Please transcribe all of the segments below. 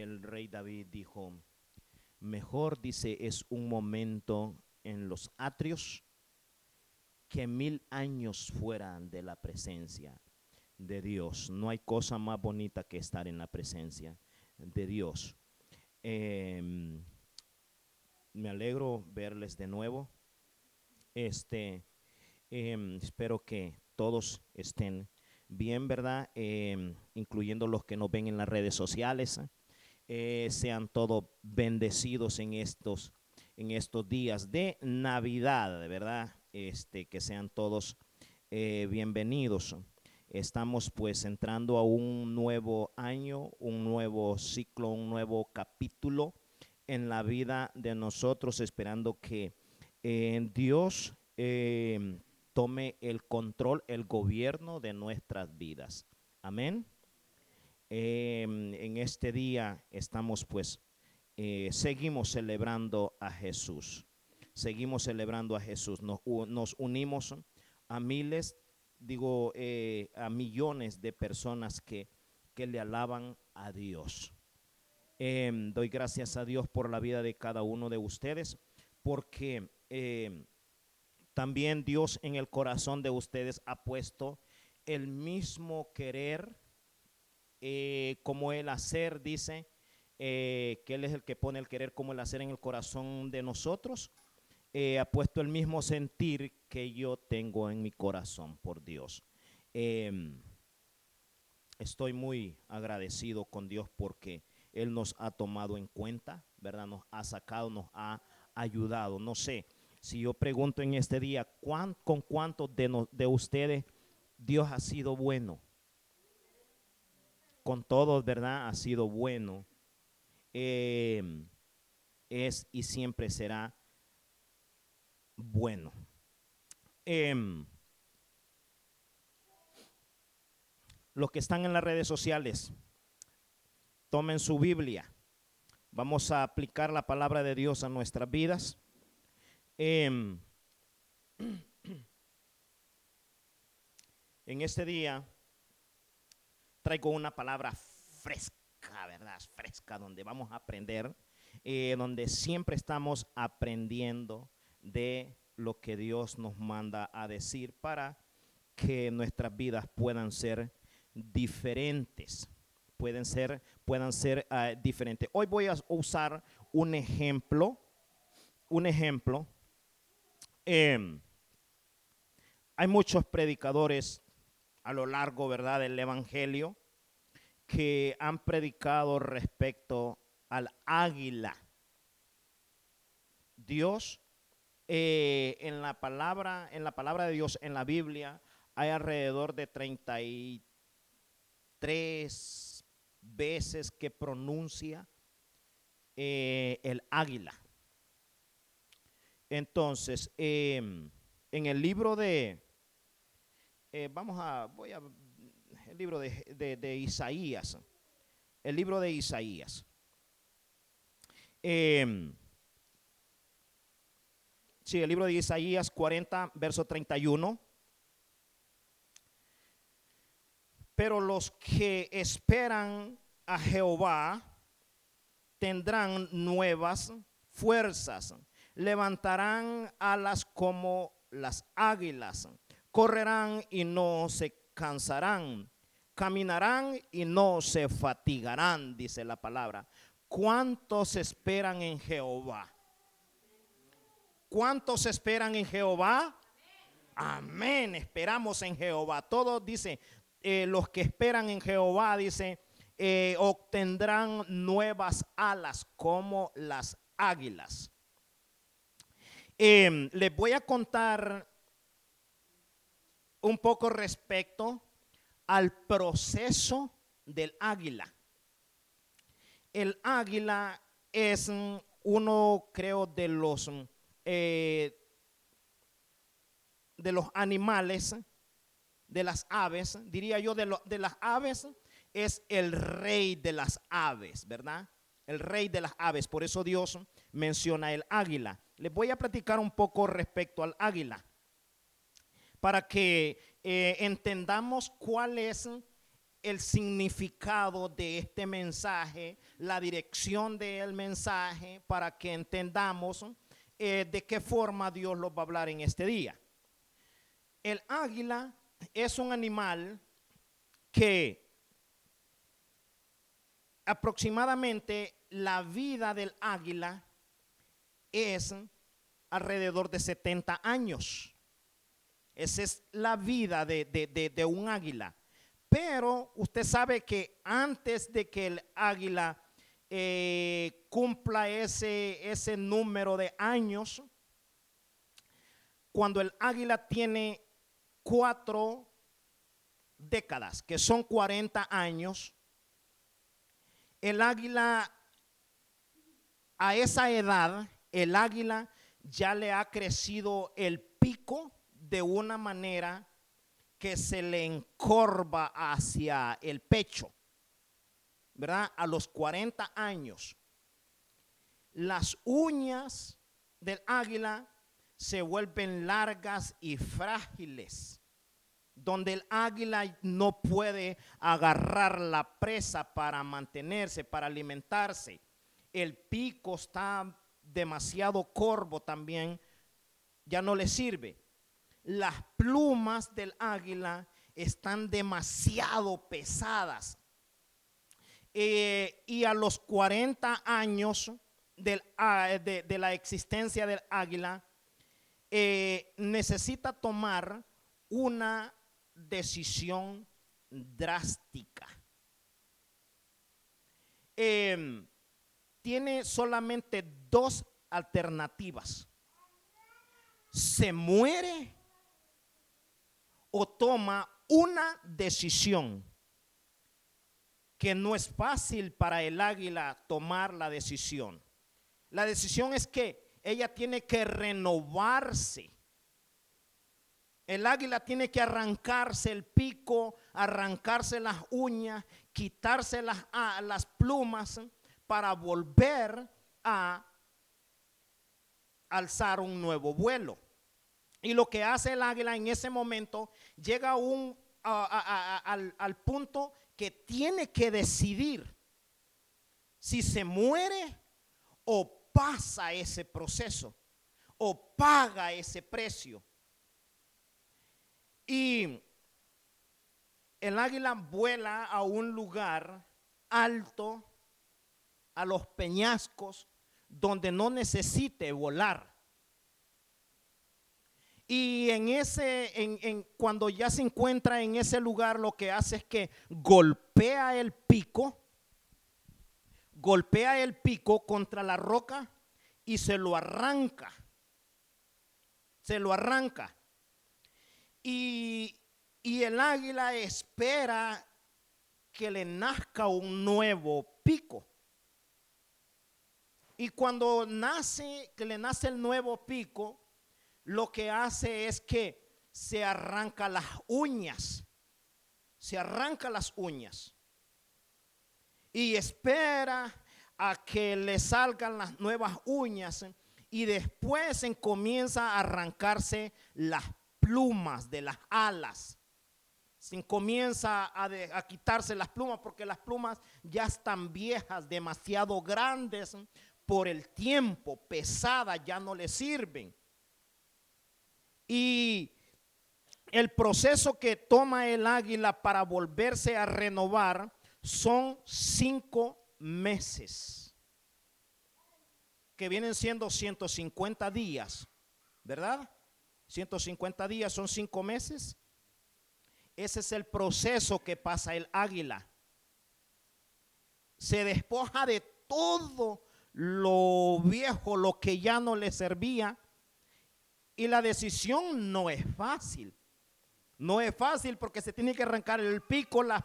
el rey David dijo, mejor, dice, es un momento en los atrios que 1000 años fuera de la presencia de Dios. No hay cosa más bonita que estar en la presencia de Dios. Eh, Me alegro verles de nuevo. Espero que todos estén bien, ¿verdad? Incluyendo los que nos ven en las redes sociales. Sean todos bendecidos en estos días de Navidad, ¿verdad? Que sean todos bienvenidos. Estamos pues entrando a un nuevo año, un nuevo ciclo, un nuevo capítulo en la vida de nosotros, esperando que Dios tome el control, el gobierno de nuestras vidas. Amén. En este día estamos pues, seguimos celebrando a Jesús. Seguimos celebrando a Jesús. Nos unimos a miles, a millones de personas que le alaban a Dios. Doy gracias a Dios por la vida de cada uno de ustedes, porque también Dios en el corazón de ustedes ha puesto el mismo querer como el hacer, dice, que Él es el que pone el querer como el hacer en el corazón de nosotros. Ha puesto el mismo sentir que yo tengo en mi corazón por Dios. Estoy muy agradecido con Dios porque Él nos ha tomado en cuenta, ¿verdad? Nos ha sacado, nos ha ayudado. No sé, si yo pregunto en este día, ¿con cuántos de ustedes Dios ha sido bueno? Con todos, ¿verdad? Ha sido bueno. Es y siempre será bueno. Los que están en las redes sociales, tomen su Biblia. Vamos a aplicar la palabra de Dios a nuestras vidas. En este día traigo una palabra fresca, ¿verdad? Fresca, donde vamos a aprender, donde siempre estamos aprendiendo de lo que Dios nos manda a decir para que nuestras vidas puedan ser diferentes. Puedan ser diferentes. Hoy voy a usar un ejemplo. Hay muchos predicadores a lo largo, ¿verdad?, del evangelio que han predicado respecto al águila. Dios, en la palabra de Dios, en la Biblia, hay alrededor de 33 veces que pronuncia el águila. Entonces, en el libro de, el libro de Isaías, el libro de Isaías. Sí, el libro de Isaías 40, verso 31. Pero los que esperan a Jehová tendrán nuevas fuerzas, levantarán alas como las águilas, correrán y no se cansarán, caminarán y no se fatigarán, dice la palabra. ¿Cuántos esperan en Jehová? ¿Cuántos esperan en Jehová? Amén, esperamos en Jehová. Todos dice, los que esperan en Jehová, dice, obtendrán nuevas alas como las águilas. Les voy a contar un poco respecto al proceso del águila. El águila es uno, creo, de los animales, de las aves, diría yo, de las aves, es el rey de las aves, ¿verdad? El rey de las aves, por eso Dios menciona el águila. Les voy a platicar un poco respecto al águila, para que entendamos cuál es el significado de este mensaje, la dirección del mensaje, para que entendamos de qué forma Dios los va a hablar en este día. El águila es un animal que aproximadamente la vida del águila es alrededor de 70 años. Esa es la vida de un águila. Pero usted sabe que antes de que el águila cumpla ese número de años, cuando el águila tiene 4 décadas, que son 40 años, el águila, a esa edad, el águila ya le ha crecido el pico de una manera que se le encorva hacia el pecho, ¿verdad? A los 40 años, las uñas del águila se vuelven largas y frágiles, donde el águila no puede agarrar la presa para mantenerse, para alimentarse. El pico está demasiado corvo también, ya no le sirve. Las plumas del águila están demasiado pesadas. Y a los 40 años de la existencia del águila, necesita tomar una decisión drástica. Tiene solamente 2 alternativas: se muere o toma una decisión que no es fácil para el águila tomar la decisión. La decisión es que ella tiene que renovarse. El águila tiene que arrancarse el pico, arrancarse las uñas, quitarse las plumas para volver a alzar un nuevo vuelo. Y lo que hace el águila en ese momento, llega al punto que tiene que decidir si se muere o pasa ese proceso o paga ese precio. Y el águila vuela a un lugar alto, a los peñascos, donde no necesite volar. Y cuando ya se encuentra en ese lugar, lo que hace es que golpea el pico contra la roca y se lo arranca. Y el águila espera que le nazca un nuevo pico. Y cuando que le nace el nuevo pico, lo que hace es que se arranca las uñas. Y espera a que le salgan las nuevas uñas y después comienza a arrancarse las plumas de las alas. Se comienza a quitarse las plumas porque las plumas ya están viejas, demasiado grandes por el tiempo, pesadas, ya no le sirven. Y el proceso que toma el águila para volverse a renovar son 5 meses, que vienen siendo 150 días, ¿verdad? 150 días son 5 meses. Ese es el proceso que pasa el águila. Se despoja de todo lo viejo, lo que ya no le servía. Y la decisión no es fácil. No es fácil porque se tiene que arrancar el pico, las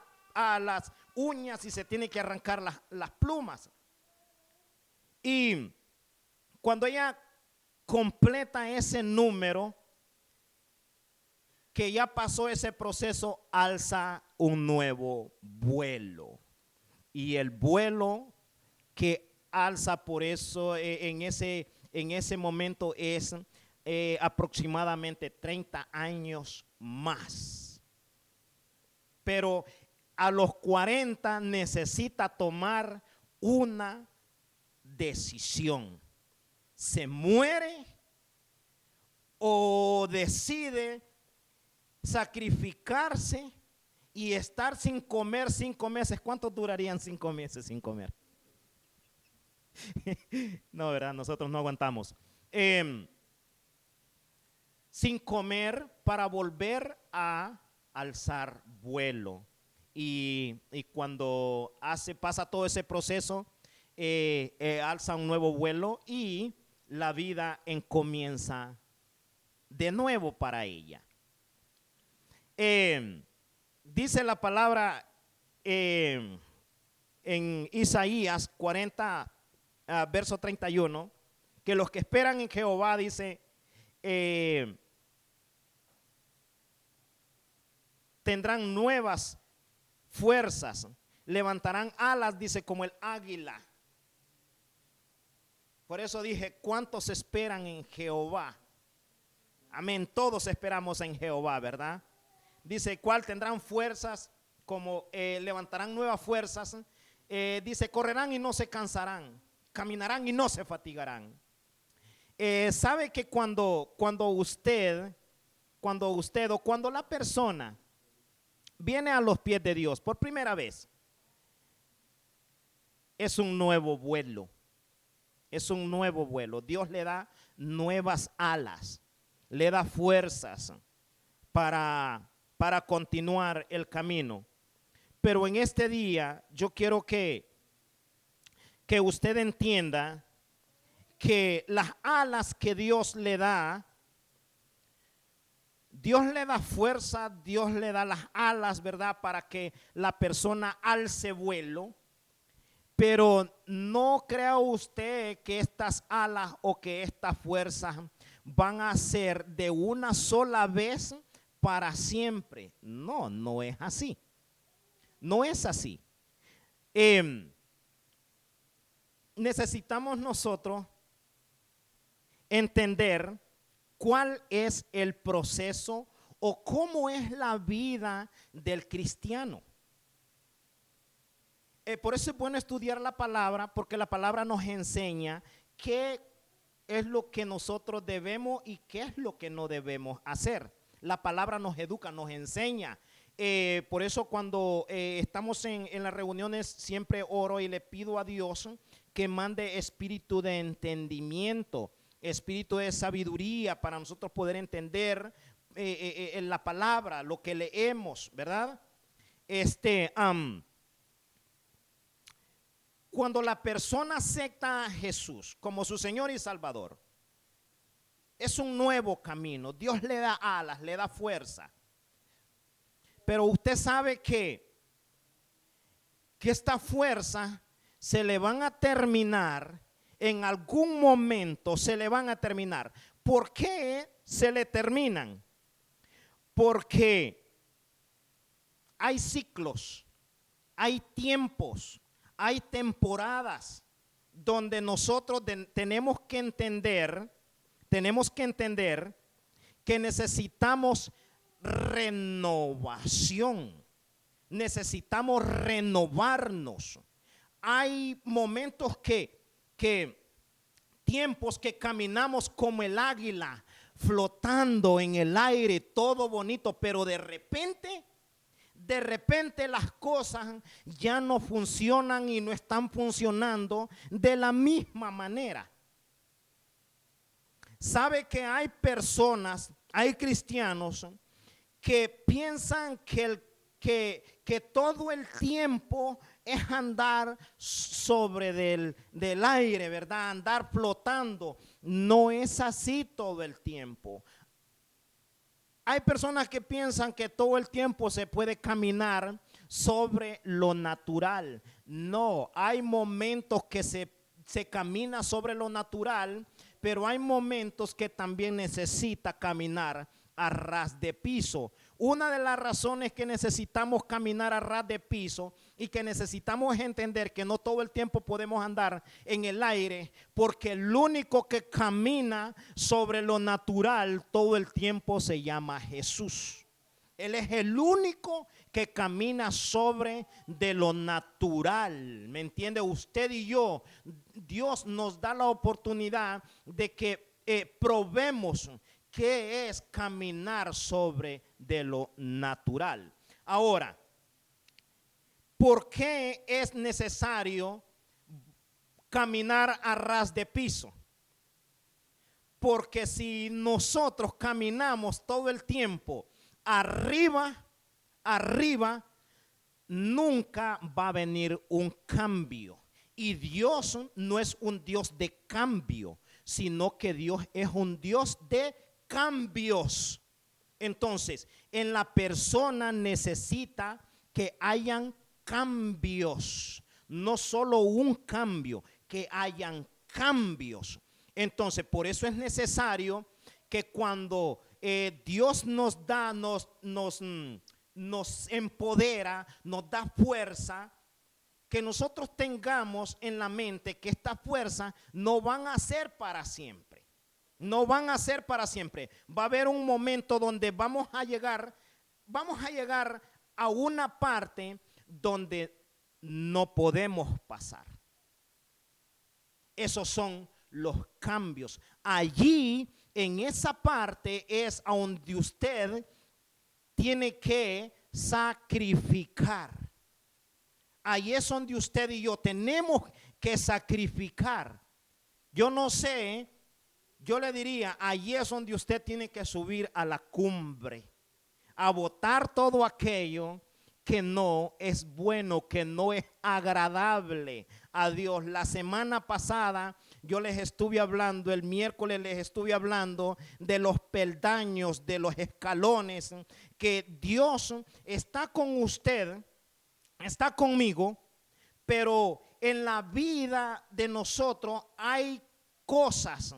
uñas y se tiene que arrancar las plumas. Y cuando ella completa ese número, que ya pasó ese proceso, alza un nuevo vuelo. Y el vuelo que alza por eso en ese momento es aproximadamente 30 años más. Pero a los 40 necesita tomar una decisión. ¿Se muere o decide sacrificarse y estar sin comer 5 meses? ¿Cuántos durarían 5 meses sin comer? No, ¿verdad? Nosotros no aguantamos. Sin comer para volver a alzar vuelo. Y cuando pasa todo ese proceso, alza un nuevo vuelo y la vida comienza de nuevo para ella. Dice la palabra en Isaías 40, verso 31, que los que esperan en Jehová, dice, tendrán nuevas fuerzas, levantarán alas, dice, como el águila. Por eso dije, ¿cuántos esperan en Jehová? Amén, todos esperamos en Jehová, ¿verdad? Dice, ¿cuál tendrán fuerzas? Como levantarán nuevas fuerzas. Dice, correrán y no se cansarán, caminarán y no se fatigarán. ¿Sabe que cuando la persona viene a los pies de Dios por primera vez, es un nuevo vuelo? Es un nuevo vuelo. Dios le da nuevas alas, le da fuerzas para continuar el camino. Pero en este día yo quiero que usted entienda que las alas que Dios le da fuerza, Dios le da las alas, ¿verdad? Para que la persona alce vuelo. Pero no crea usted que estas alas o que estas fuerzas van a ser de una sola vez para siempre. No, no es así. No es así. Necesitamos nosotros entender cuál es el proceso o cómo es la vida del cristiano. Por eso es bueno estudiar la palabra, porque la palabra nos enseña qué es lo que nosotros debemos y qué es lo que no debemos hacer. La palabra nos educa, nos enseña. Por eso cuando estamos en las reuniones siempre oro y le pido a Dios que mande espíritu de entendimiento, espíritu de sabiduría para nosotros poder entender en la palabra, lo que leemos, ¿verdad? Cuando la persona acepta a Jesús como su Señor y Salvador, es un nuevo camino. Dios le da alas, le da fuerza. Pero usted sabe que esta fuerza se le van a terminar, en algún momento se le van a terminar. ¿Por qué se le terminan? Porque hay ciclos, hay tiempos, hay temporadas donde nosotros tenemos que entender que necesitamos renovación. Necesitamos renovarnos. Hay momentos tiempos que caminamos como el águila, flotando en el aire, todo bonito, pero de repente las cosas ya no funcionan y no están funcionando de la misma manera. Sabe que hay personas, hay cristianos que piensan que todo el tiempo es andar sobre del aire, ¿verdad? Andar flotando. No es así todo el tiempo. Hay personas que piensan que todo el tiempo se puede caminar sobre lo natural. No, hay momentos que se camina sobre lo natural, pero hay momentos que también necesita caminar a ras de piso. Una de las razones que necesitamos caminar a ras de piso y que necesitamos entender que no todo el tiempo podemos andar en el aire, porque el único que camina sobre lo natural todo el tiempo se llama Jesús. Él es el único que camina sobre de lo natural. ¿Me entiende? Usted y yo, Dios nos da la oportunidad de que probemos qué es caminar sobre de lo natural. Ahora, ¿por qué es necesario caminar a ras de piso? Porque si nosotros caminamos todo el tiempo arriba, nunca va a venir un cambio. Y Dios no es un Dios de cambio, sino que Dios es un Dios de cambios. Entonces, en la persona necesita que hayan cambios, no solo un cambio, que hayan cambios. Entonces, por eso es necesario que cuando Dios nos da, nos empodera, nos da fuerza, que nosotros tengamos en la mente que esta fuerza no van a ser para siempre. No van a ser para siempre. Va a haber un momento donde vamos a llegar a una parte donde no podemos pasar. Esos son los cambios. Allí, en esa parte, es a donde usted tiene que sacrificar. Ahí es donde usted y yo tenemos que sacrificar. Yo no sé, yo le diría, ahí es donde usted tiene que subir a la cumbre, a botar todo aquello que no es bueno, que no es agradable a Dios. La semana pasada yo les estuve hablando, el miércoles les estuve hablando de los peldaños, de los escalones, que Dios está con usted, está conmigo, pero en la vida de nosotros hay cosas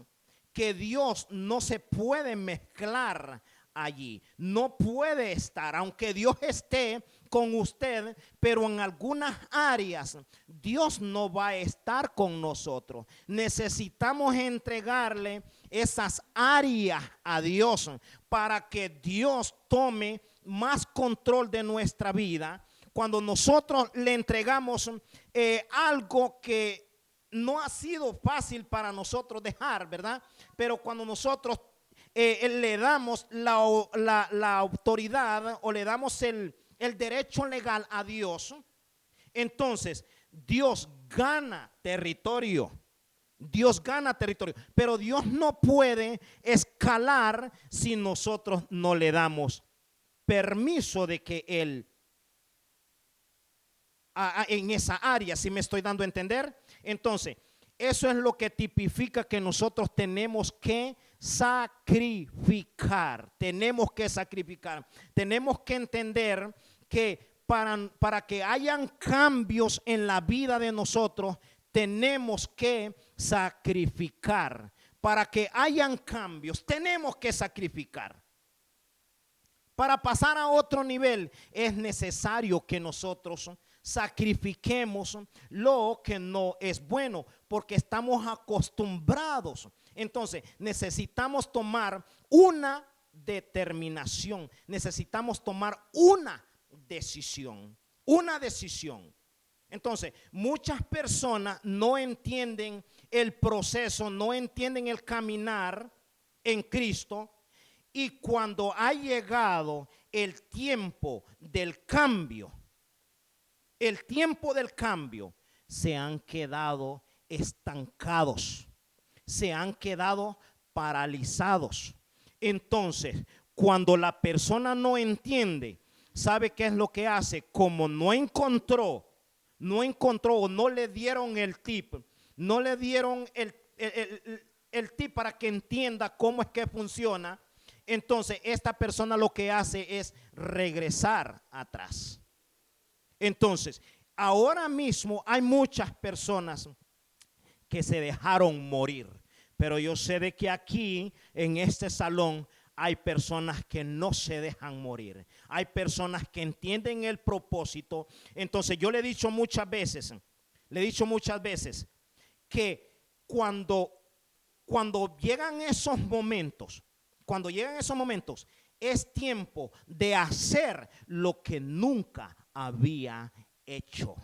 que Dios no se puede mezclar allí. No puede estar, aunque Dios esté con usted, pero en algunas áreas Dios no va a estar con nosotros. Necesitamos entregarle esas áreas a Dios para que Dios tome más control de nuestra vida. Cuando nosotros le entregamos algo que no ha sido fácil para nosotros dejar, ¿verdad? Pero cuando nosotros le damos la autoridad o le damos el derecho legal a Dios, entonces Dios gana territorio. Dios gana territorio, pero Dios no puede escalar si nosotros no le damos permiso de que Él en esa área, si me estoy dando a entender. Entonces, eso es lo que tipifica que nosotros tenemos que sacrificar. Tenemos que sacrificar. Tenemos que entender que para que hayan cambios en la vida de nosotros, tenemos que sacrificar. Para que hayan cambios, tenemos que sacrificar. Para pasar a otro nivel, es necesario que nosotros sacrifiquemos lo que no es bueno, porque estamos acostumbrados. Entonces, necesitamos tomar una determinación, necesitamos tomar una decisión, Entonces, muchas personas no entienden el proceso, no entienden el caminar en Cristo, y cuando ha llegado el tiempo del cambio, se han quedado estancados, se han quedado paralizados. Entonces, cuando la persona no entiende, ¿sabe qué es lo que hace? Como no encontró o no le dieron el tip, no le dieron el tip para que entienda cómo es que funciona, entonces esta persona lo que hace es regresar atrás. Entonces, ahora mismo hay muchas personas que se dejaron morir, pero yo sé de que aquí en este salón hay personas que no se dejan morir. Hay personas que entienden el propósito. Entonces yo le he dicho muchas veces que cuando llegan esos momentos, es tiempo de hacer lo que nunca había hecho.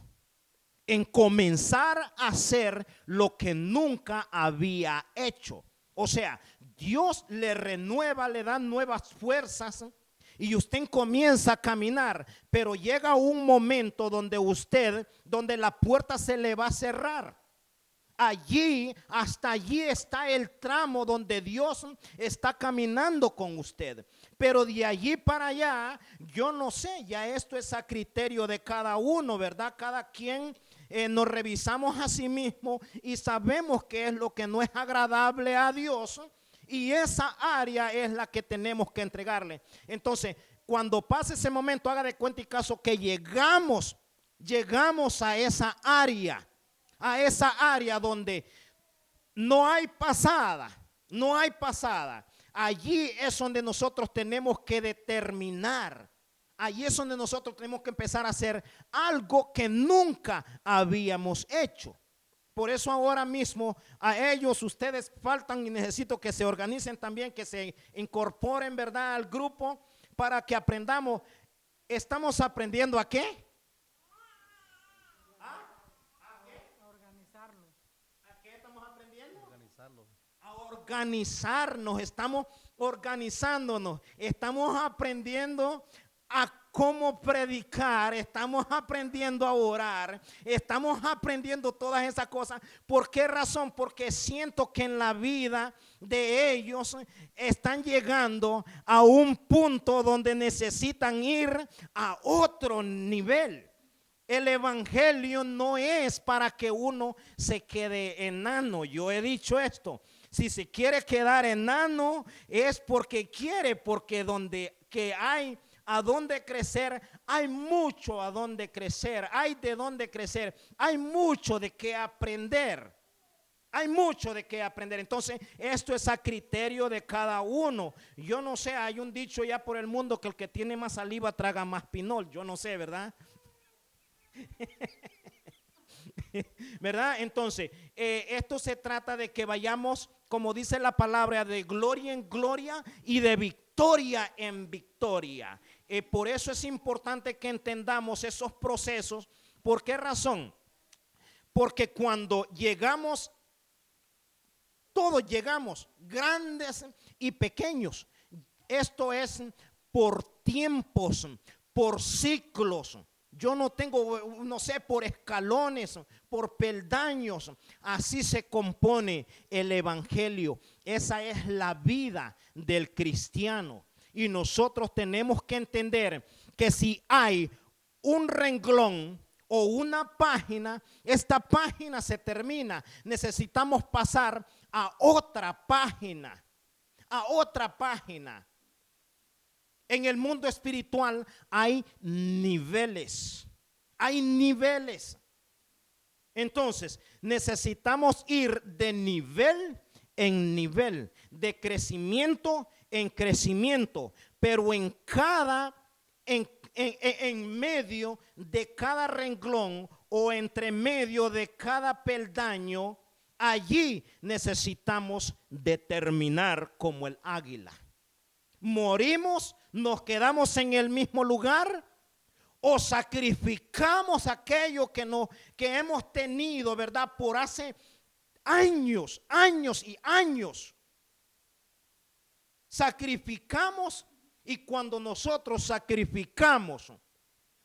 En comenzar a hacer lo que nunca había hecho. O sea, Dios le renueva, le da nuevas fuerzas y usted comienza a caminar, pero llega un momento donde la puerta se le va a cerrar. Allí, hasta allí está el tramo donde Dios está caminando con usted. Pero de allí para allá, yo no sé, ya esto es a criterio de cada uno, ¿verdad? Cada quien nos revisamos a sí mismo y sabemos qué es lo que no es agradable a Dios. Y esa área es la que tenemos que entregarle. Entonces, cuando pase ese momento, haga de cuenta y caso que llegamos a esa área. A esa área donde no hay pasada, no hay pasada. Allí es donde nosotros tenemos que determinar. Allí es donde nosotros tenemos que empezar a hacer algo que nunca habíamos hecho. Por eso ahora mismo a ellos ustedes faltan y necesito que se organicen también, que se incorporen, ¿verdad?, al grupo para que aprendamos. ¿Estamos aprendiendo a qué? A organizarnos, estamos organizándonos, estamos aprendiendo a cómo predicar, estamos aprendiendo a orar, estamos aprendiendo todas esas cosas. ¿Por qué razón? Porque siento que en la vida de ellos están llegando a un punto donde necesitan ir a otro nivel. El evangelio no es para que uno se quede enano. Yo he dicho esto. Si se quiere quedar enano es porque quiere, porque donde que hay a dónde crecer, hay mucho a dónde crecer, hay de dónde crecer, hay mucho de qué aprender. Hay mucho de qué aprender. Entonces, esto es a criterio de cada uno. Yo no sé, hay un dicho ya por el mundo que el que tiene más saliva traga más pinol. Yo no sé, ¿verdad? ¿Verdad? Entonces, esto se trata de que vayamos, como dice la palabra, de gloria en gloria y de victoria en victoria. Por eso es importante que entendamos esos procesos. ¿Por qué razón? Porque cuando llegamos, todos llegamos, grandes y pequeños. Esto es por tiempos, por ciclos. Yo no tengo, no sé, por escalones, por peldaños. Así se compone el evangelio. Esa es la vida del cristiano. Y nosotros tenemos que entender que si hay un renglón o una página, esta página se termina. Necesitamos pasar a otra página, a otra página. En el mundo espiritual hay niveles. Hay niveles. Entonces, necesitamos ir de nivel en nivel, de crecimiento en crecimiento, pero en medio de cada renglón o entre medio de cada peldaño, allí necesitamos determinar como el águila. ¿Morimos, nos quedamos en el mismo lugar o sacrificamos aquello que hemos tenido, ¿verdad?, por hace años, años y años? Sacrificamos, y cuando nosotros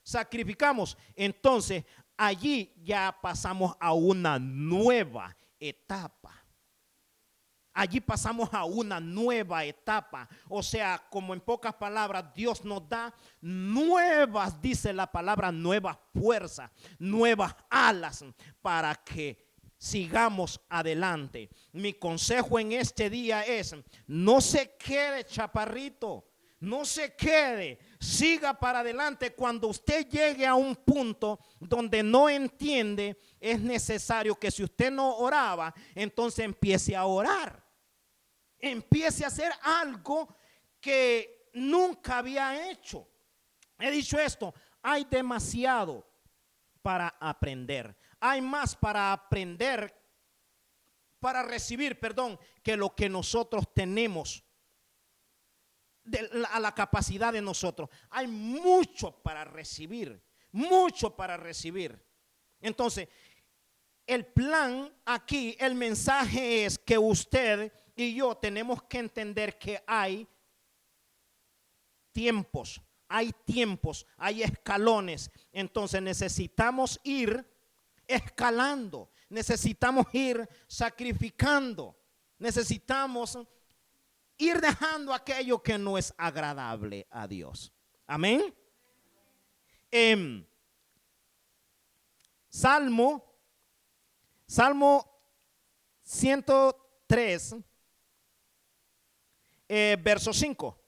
sacrificamos, entonces allí ya pasamos a una nueva etapa. Allí pasamos a una nueva etapa. O sea, como en pocas palabras, Dios nos da nuevas, dice la palabra, nuevas fuerzas, nuevas alas para que sigamos adelante. Mi consejo en este día es: no se quede chaparrito, no se quede, siga para adelante. Cuando usted llegue a un punto donde no entiende, es necesario que, si usted no oraba, entonces empiece a orar. Empiece a hacer algo que nunca había hecho. He dicho esto: hay demasiado para aprender. Hay más para aprender, para recibir, perdón, que lo que nosotros tenemos. a la capacidad de nosotros. Hay mucho para recibir, mucho para recibir. Entonces, el plan aquí, el mensaje es que usted y yo tenemos que entender que hay tiempos, hay escalones. Entonces necesitamos ir escalando, necesitamos ir sacrificando, necesitamos ir dejando aquello que no es agradable a Dios. Amén. Salmo 103, verso 5.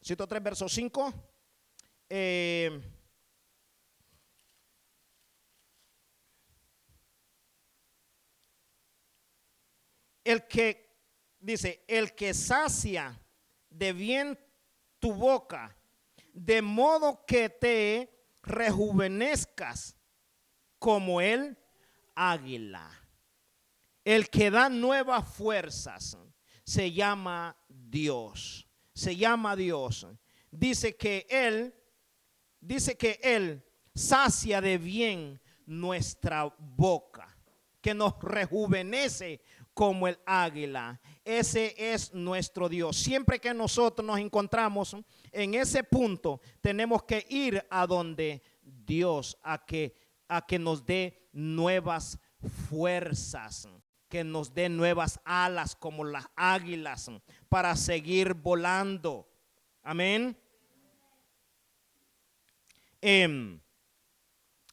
103, verso 5. El que dice, el que sacia de bien tu boca, de modo que te rejuvenezcas como el águila. El que da nuevas fuerzas se llama Dios. Se llama Dios. Dice que Él sacia de bien nuestra boca, que nos rejuvenece como el águila. Ese es nuestro Dios. Siempre que nosotros nos encontramos en ese punto, tenemos que ir a donde Dios, a que nos dé nuevas fuerzas, que nos dé nuevas alas como las águilas para seguir volando. Amén.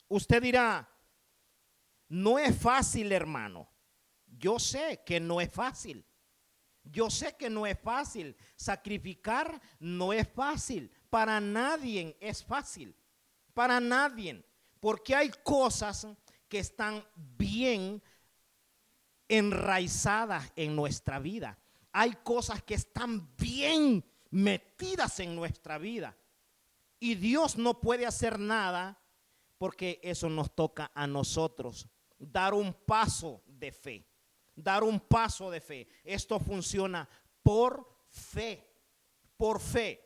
Usted dirá, no es fácil, hermano. Yo sé que no es fácil. Yo sé que no es fácil. Sacrificar no es fácil. Para nadie es fácil. Para nadie. Porque hay cosas que están bien enraizadas en nuestra vida. Hay cosas que están bien metidas en nuestra vida. Y Dios no puede hacer nada porque eso nos toca a nosotros. Dar un paso de fe. Dar un paso de fe. Esto funciona por fe. Por fe.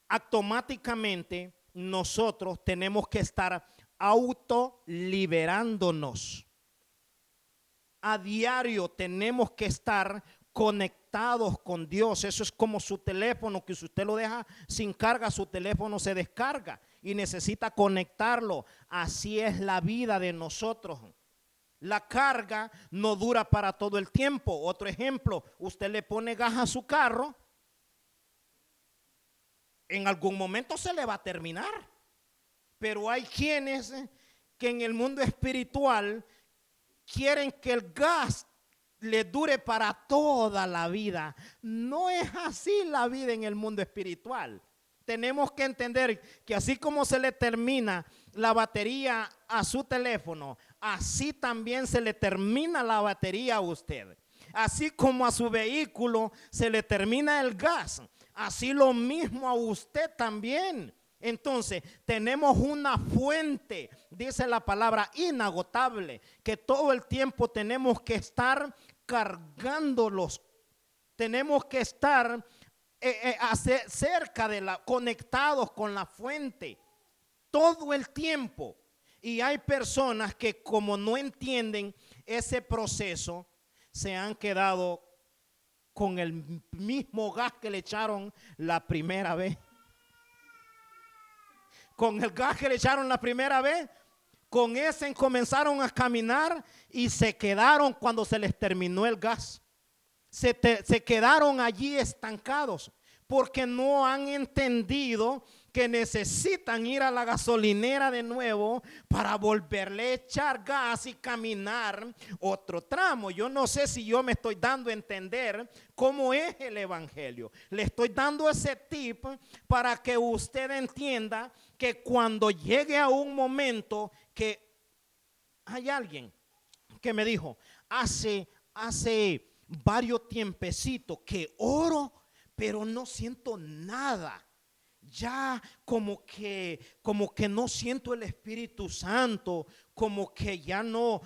Automáticamente nosotros tenemos que estar autoliberándonos. A diario tenemos que estar conectados con Dios. Eso es como su teléfono, que si usted lo deja sin carga, su teléfono se descarga y necesita conectarlo. Así es la vida de nosotros. La carga no dura para todo el tiempo. Otro ejemplo, usted le pone gas a su carro, en algún momento se le va a terminar. Pero hay quienes que en el mundo espiritual quieren que el gas le dure para toda la vida. No es así la vida en el mundo espiritual. Tenemos que entender que así como se le termina la batería a su teléfono, así también se le termina la batería a usted. Así como a su vehículo se le termina el gas, así lo mismo a usted también. Entonces tenemos una fuente, dice la palabra, inagotable, que todo el tiempo tenemos que estar cargándolos. Tenemos que estar cerca de conectados con la fuente todo el tiempo. Y hay personas que, como no entienden ese proceso, se han quedado con el mismo gas que le echaron la primera vez. Con el gas que le echaron la primera vez, con ese comenzaron a caminar y se quedaron cuando se les terminó el gas. Se quedaron allí estancados porque no han entendido que necesitan ir a la gasolinera de nuevo para volverle a echar gas y caminar otro tramo. Yo no sé si yo me estoy dando a entender cómo es el evangelio. Le estoy dando ese tip para que usted entienda que cuando llegue a un momento que hay alguien que me dijo hace varios tiempecitos que oro, pero no siento nada. ya como que no siento el Espíritu Santo, como que ya no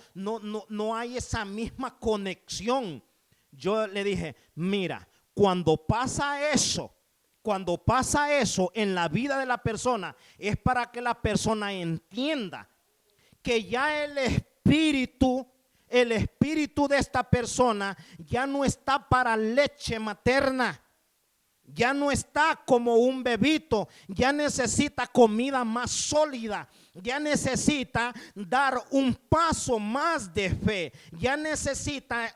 hay esa misma conexión. Yo le dije, mira, cuando pasa eso en la vida de la persona, es para que la persona entienda que ya el espíritu de esta persona ya no está para leche materna. Ya no está como un bebito, ya necesita comida más sólida, ya necesita dar un paso más de fe, ya necesita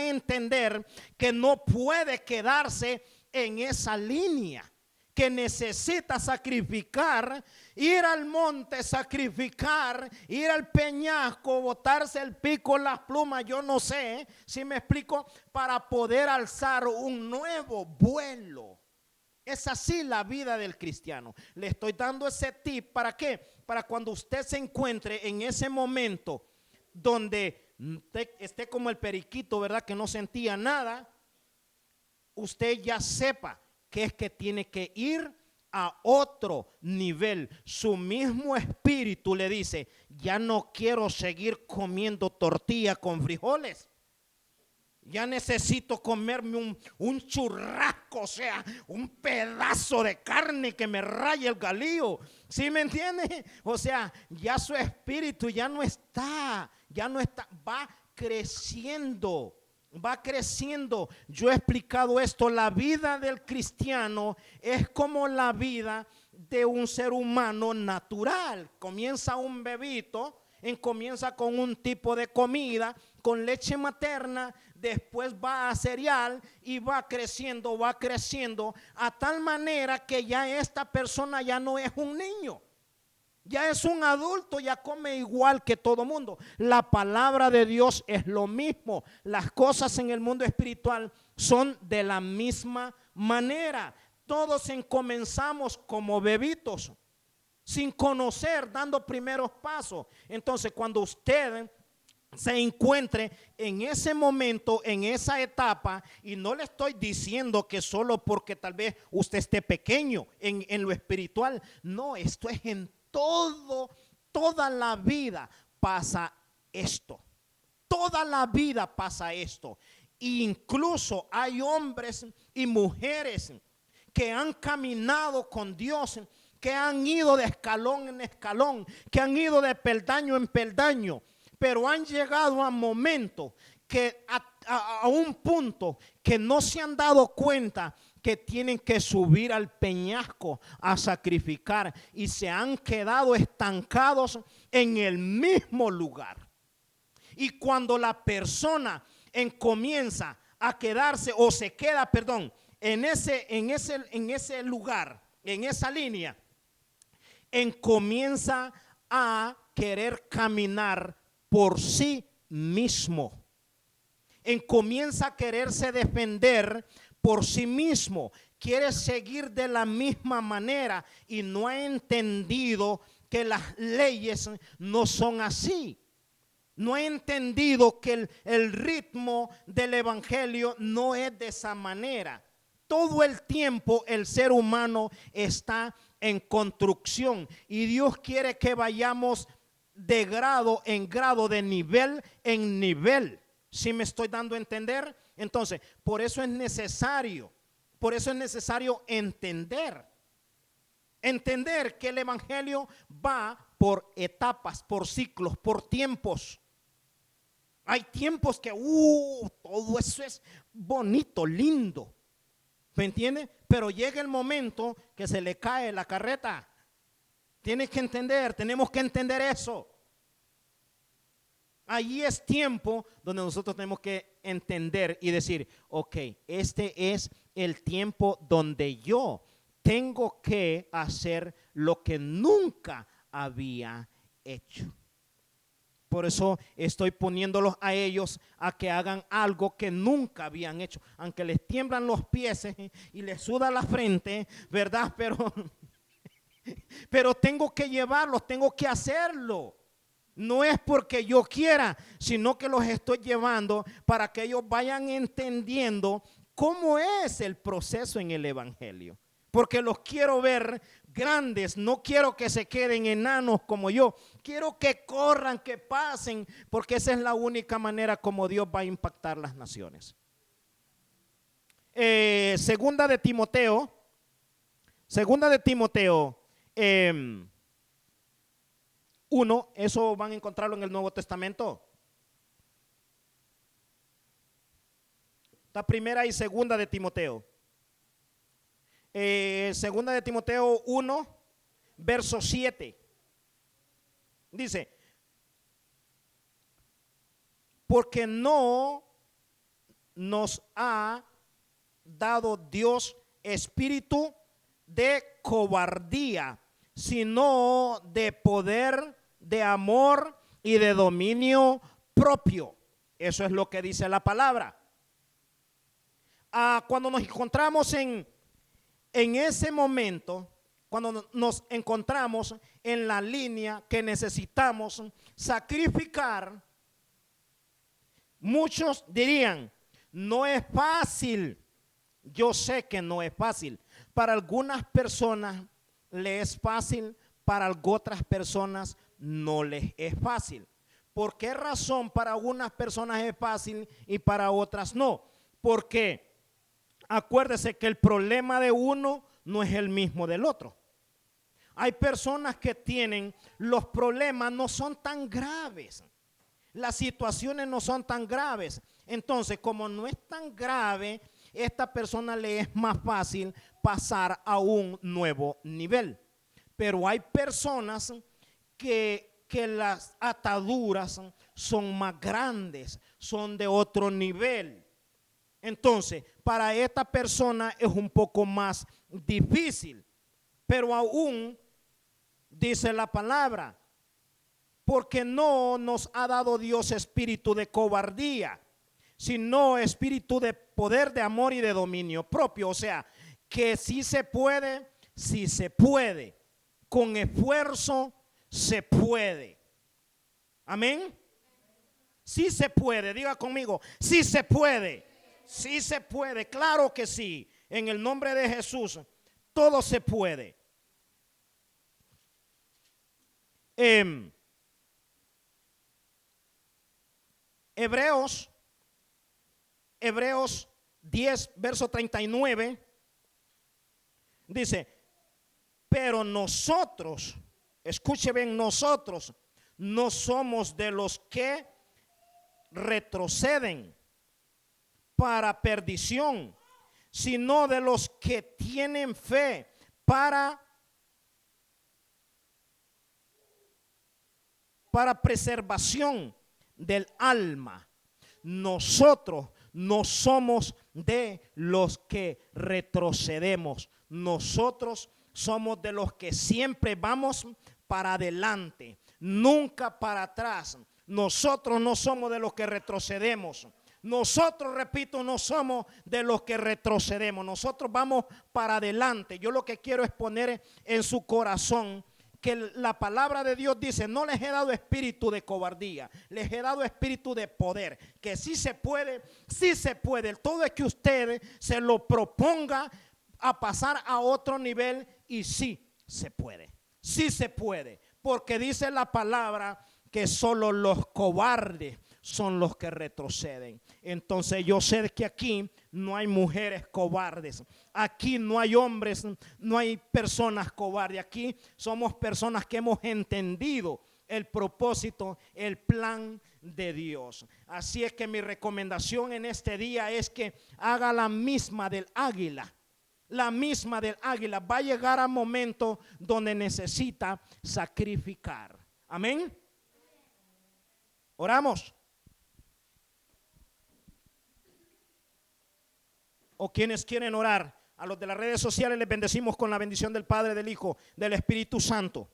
entender que no puede quedarse en esa línea, que necesita sacrificar, ir al monte, sacrificar, ir al peñasco, botarse el pico, las plumas, yo no sé si me explico, para poder alzar un nuevo vuelo. Es así la vida del cristiano. Le estoy dando ese tip, ¿para qué? Para cuando usted se encuentre en ese momento donde esté como el periquito, ¿verdad? Que no sentía nada, usted ya sepa que es que tiene que ir a otro nivel. Su mismo espíritu le dice, ya no quiero seguir comiendo tortilla con frijoles. Ya necesito comerme un churrasco, o sea, un pedazo de carne que me raye el galillo. ¿Sí me entiende? O sea, ya su espíritu ya no está, va creciendo. Va creciendo. Yo he explicado esto. La vida del cristiano es como la vida de un ser humano natural. Comienza un bebito, comienza con un tipo de comida, con leche materna, después va a cereal y va creciendo a tal manera que ya esta persona ya no es un niño. Ya es un adulto, ya come igual que todo mundo. La palabra de Dios es lo mismo. Las cosas en el mundo espiritual son de la misma manera. Todos comenzamos como bebitos, sin conocer, dando primeros pasos. Entonces, cuando usted se encuentre en ese momento, en esa etapa, y no le estoy diciendo que solo porque tal vez usted esté pequeño en lo espiritual, no, esto es en toda la vida pasa esto. Toda la vida pasa esto. Incluso hay hombres y mujeres que han caminado con Dios, que han ido de escalón en escalón, que han ido de peldaño en peldaño, pero han llegado a momentos que a un punto que no se han dado cuenta que tienen que subir al peñasco a sacrificar y se han quedado estancados en el mismo lugar. Y cuando la persona comienza a quedarse o se queda, perdón, en ese lugar, en esa línea, comienza a querer caminar por sí mismo. Comienza a quererse defender por sí mismo, quiere seguir de la misma manera y no ha entendido que las leyes no son así. No ha entendido que el ritmo del evangelio no es de esa manera. Todo el tiempo el ser humano está en construcción y Dios quiere que vayamos de grado en grado, de nivel en nivel. ¿Sí me estoy dando a entender? Entonces, por eso es necesario entender que el evangelio va por etapas, por ciclos, por tiempos. Hay tiempos que todo eso es bonito, lindo, ¿me entiende? Pero llega el momento que se le cae la carreta. Tienes que entender, tenemos que entender eso. Allí es tiempo donde nosotros tenemos que entender y decir, ok, este es el tiempo donde yo tengo que hacer lo que nunca había hecho. Por eso estoy poniéndolos a ellos a que hagan algo que nunca habían hecho. Aunque les tiemblan los pies y les suda la frente, ¿verdad? Pero tengo que llevarlos, tengo que hacerlo. No es porque yo quiera, sino que los estoy llevando para que ellos vayan entendiendo cómo es el proceso en el evangelio. porque los quiero ver grandes, no quiero que se queden enanos como yo, quiero que corran, que pasen, porque esa es la única manera como Dios va a impactar las naciones. Segunda de Timoteo 1, eso van a encontrarlo en el Nuevo Testamento. Está primera y segunda de Timoteo. Segunda de Timoteo 1, verso 7. Dice, porque no nos ha dado Dios espíritu de cobardía, sino de poder, de amor y de dominio propio. Eso es lo que dice la palabra. Cuando nos encontramos en ese momento, cuando nos encontramos en la línea que necesitamos sacrificar, muchos dirían, no es fácil. Yo sé que no es fácil. Para algunas personas les es fácil, para otras personas no les es fácil. ¿Por qué razón para algunas personas es fácil y para otras no? Porque acuérdese que el problema de uno no es el mismo del otro. Hay personas que tienen, los problemas no son tan graves. Las situaciones no son tan graves. Entonces, como no es tan grave, esta persona le es más fácil pasar a un nuevo nivel. Pero hay personas que las ataduras son más grandes, son de otro nivel. Entonces, para esta persona es un poco más difícil. Pero aún dice la palabra, porque no nos ha dado Dios espíritu de cobardía, sino espíritu de poder, de amor y de dominio propio. O sea, que sí se puede, con esfuerzo se puede. Amén. Sí se puede, diga conmigo, sí se puede. Sí se puede, claro que sí. En el nombre de Jesús, todo se puede. Hebreos 10, verso 39, dice, pero nosotros, escuche bien, nosotros no somos de los que retroceden para perdición, sino de los que tienen fe para preservación del alma. Nosotros no somos de los que retrocedemos. Nosotros somos de los que siempre vamos para adelante, nunca para atrás. Nosotros no somos de los que retrocedemos. Nosotros, repito, no somos de los que retrocedemos. Nosotros vamos para adelante. Yo lo que quiero es poner en su corazón que la palabra de Dios dice, no les he dado espíritu de cobardía, les he dado espíritu de poder, que sí se puede, sí se puede. Todo es que usted se lo proponga a pasar a otro nivel y sí se puede, porque dice la palabra que solo los cobardes son los que retroceden. Entonces yo sé que aquí no hay mujeres cobardes, aquí no hay hombres, no hay personas cobardes, aquí somos personas que hemos entendido el propósito, el plan de Dios. Así es que mi recomendación en este día es que haga la misma del águila. La misma del águila. Va a llegar a momento donde necesita sacrificar. Amén. Oramos. O quienes quieren orar, a los de las redes sociales les bendecimos con la bendición del Padre, del Hijo, del Espíritu Santo.